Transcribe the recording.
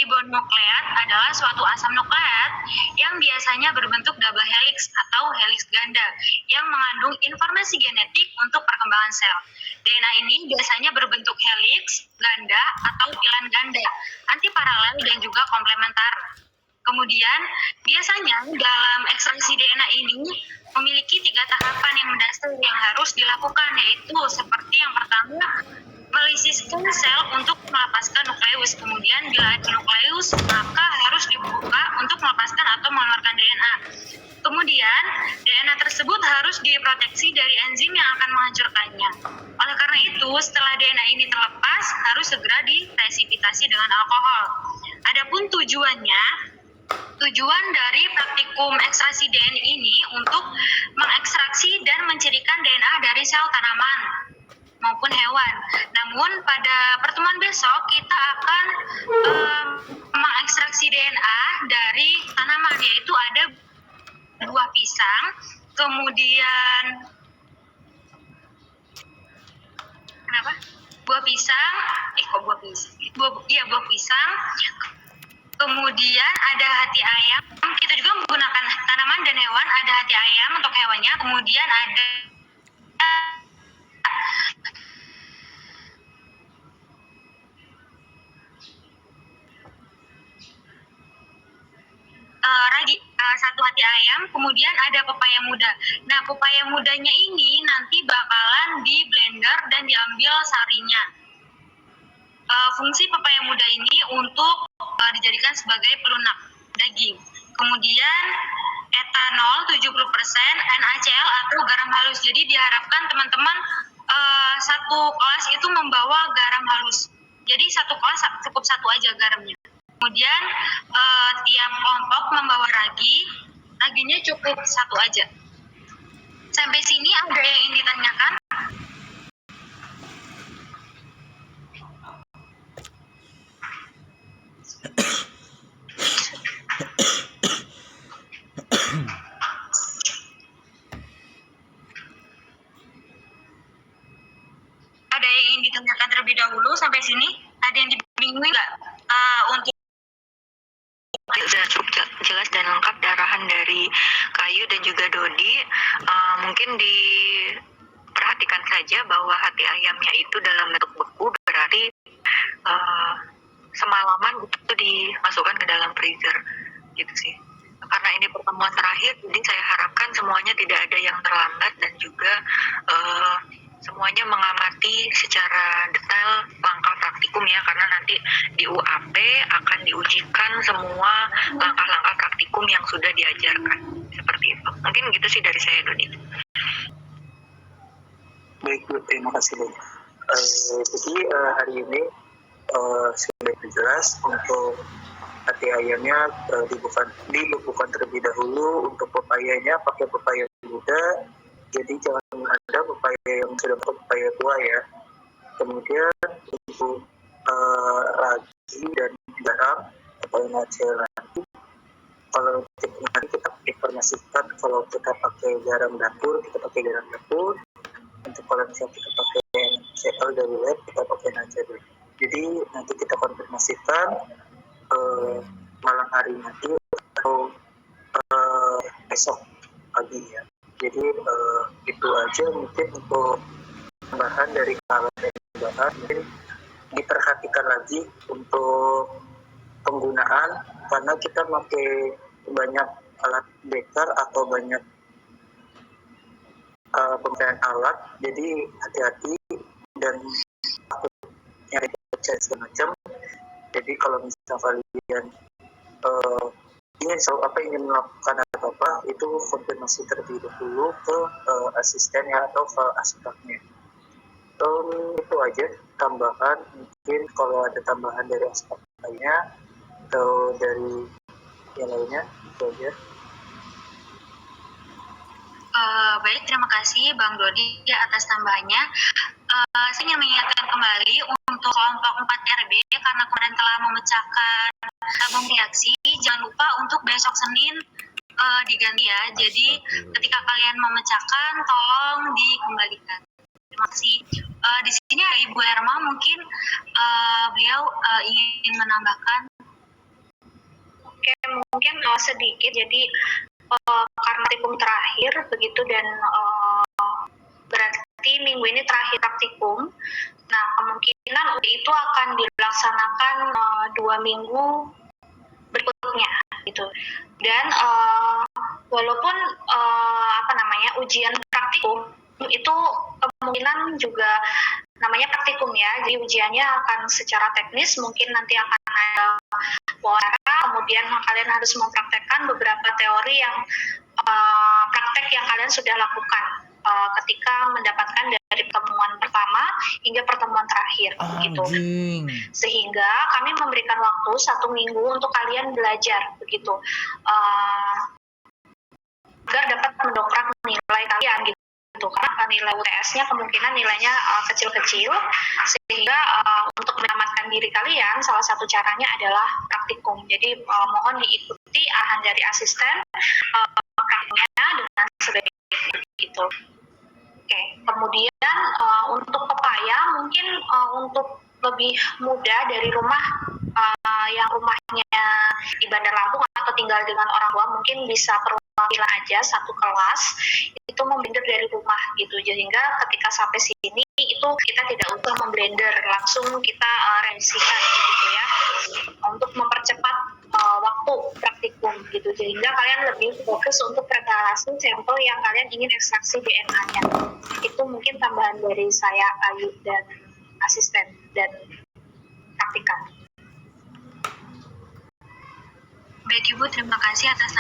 Ribonukleat adalah suatu asam nukleat yang biasanya berbentuk double helix atau helix ganda yang mengandung informasi genetik untuk perkembangan sel. DNA ini biasanya berbentuk helix, ganda, atau pilan ganda, antiparalel dan juga komplementar. Kemudian, biasanya dalam ekstraksi DNA ini memiliki 3 tahapan yang mendasar yang harus dilakukan, yaitu seperti yang pertama, melisiskan sel untuk melepaskan nukleus. Kemudian bila ada nukleus, maka harus dibuka untuk melepaskan atau mengeluarkan DNA. Kemudian DNA tersebut harus diproteksi dari enzim yang akan menghancurkannya. Oleh karena itu, setelah DNA ini terlepas, harus segera dipresipitasi dengan alkohol. Adapun tujuan dari praktikum ekstraksi DNA ini untuk mengekstraksi dan mencirikan DNA dari sel tanaman maupun hewan. Namun pada pertemuan besok kita akan mengekstraksi DNA dari tanaman, yaitu ada buah pisang, kemudian buah pisang, buah pisang, kemudian ada hati ayam. Kita juga menggunakan tanaman dan hewan, ada hati ayam untuk hewannya, kemudian ada satu hati ayam, kemudian ada pepaya muda. Nah, pepaya mudanya ini nanti bakalan di blender dan diambil sarinya. Fungsi pepaya muda ini untuk dijadikan sebagai pelunak daging. Kemudian etanol 70%, NaCl atau garam halus. Jadi diharapkan teman-teman satu kelas itu membawa garam halus. Jadi satu kelas cukup satu aja garamnya. Kemudian tiap kelompok membawa raginya cukup satu aja. Sampai sini ada yang ingin ditanyakan? Ada yang ingin ditanyakan terlebih dahulu sampai sini? Ada yang dibingungin nggak untuk sudah cukup jelas dan lengkap arahan dari Kayu dan juga Dodi. Mungkin diperhatikan saja bahwa hati ayamnya itu dalam bentuk beku, berarti semalaman itu dimasukkan ke dalam freezer gitu sih. Karena ini pertemuan terakhir, jadi saya harapkan semuanya tidak ada yang terlambat dan juga semuanya mengamati secara detail langkah praktikum ya, karena nanti di UAP akan diujikan semua langkah-langkah praktikum yang sudah diajarkan seperti itu. Mungkin gitu sih dari saya, Dodi. Baik Bu, terima kasih Bu. Jadi hari ini sudah jelas untuk hati ayamnya dibekukan terlebih dahulu. Untuk pepayanya pakai pepaya muda, jadi jangan ada pepaya yang sudah pepaya tua ya. Kemudian untuk ragi dan garam atau NaCl nanti, kalau nanti kita informasikan kalau kita pakai garam dapur, kita pakai garam dapur. Untuk kalau misalnya kita pakai NaCl dari lab, kita pakai NaCl. Jadi nanti kita konfirmasikan malam hari nanti atau besok pagi ya. Jadi itu aja mungkin untuk tambahan dari bahan. Mungkin diperhatikan lagi untuk penggunaan, karena kita pakai banyak alat beker atau banyak pemakaian alat, jadi hati-hati dan takut nyari pecah segala macam. Jadi kalau misalnya kalian ingin melakukan apa, itu konfirmasi terlebih dahulu ke asisten ya atau ke asistenya. Itu aja tambahan. Mungkin kalau ada tambahan dari aspek lainnya atau dari yang lainnya, itu aja. Baik, terima kasih Bang Dodi atas tambahannya. Saya ingin mengingatkan kembali untuk kelompok 4RB, karena kemarin telah memecahkan tabung reaksi, jangan lupa untuk besok Senin diganti ya. Jadi ketika kalian memecahkan, tolong dikembalikan. Terima kasih. Di sini ada Ibu Herma, mungkin beliau ingin menambahkan Oke, mungkin sedikit. Jadi karena praktikum terakhir begitu dan berarti minggu ini terakhir praktikum. Nah, kemungkinan itu akan dilaksanakan 2 minggu berikutnya gitu. Dan walaupun ujian praktikum itu kemungkinan juga namanya praktikum ya, jadi ujiannya akan secara teknis, mungkin nanti akan ada wawancara, kemudian kalian harus mempraktekkan beberapa teori yang praktek yang kalian sudah lakukan ketika mendapatkan dari pertemuan pertama hingga pertemuan terakhir gitu. Sehingga kami memberikan waktu 1 minggu untuk kalian belajar begitu, agar dapat mendongkrak nilai kalian gitu. Karena nilai UTS-nya kemungkinan nilainya kecil-kecil, sehingga untuk menyelamatkan diri kalian salah satu caranya adalah praktikum. Jadi mohon diikuti arahan dari asisten praktiknya dengan sebaiknya gitu. Oke, kemudian untuk pepaya mungkin untuk lebih mudah dari rumah yang rumahnya di Bandar Lampung atau tinggal dengan orang tua, mungkin bisa perwakilan aja satu kelas itu memblender dari rumah gitu, sehingga ketika sampai sini itu kita tidak usah memblender, langsung kita revisikan gitu ya, untuk mempercepat waktu praktikum gitu, sehingga kalian lebih fokus untuk preparasi sampel yang kalian ingin ekstraksi DNA-nya. Itu mungkin tambahan dari saya, Ayu dan asisten dan praktikan. Baik Ibu, terima kasih atas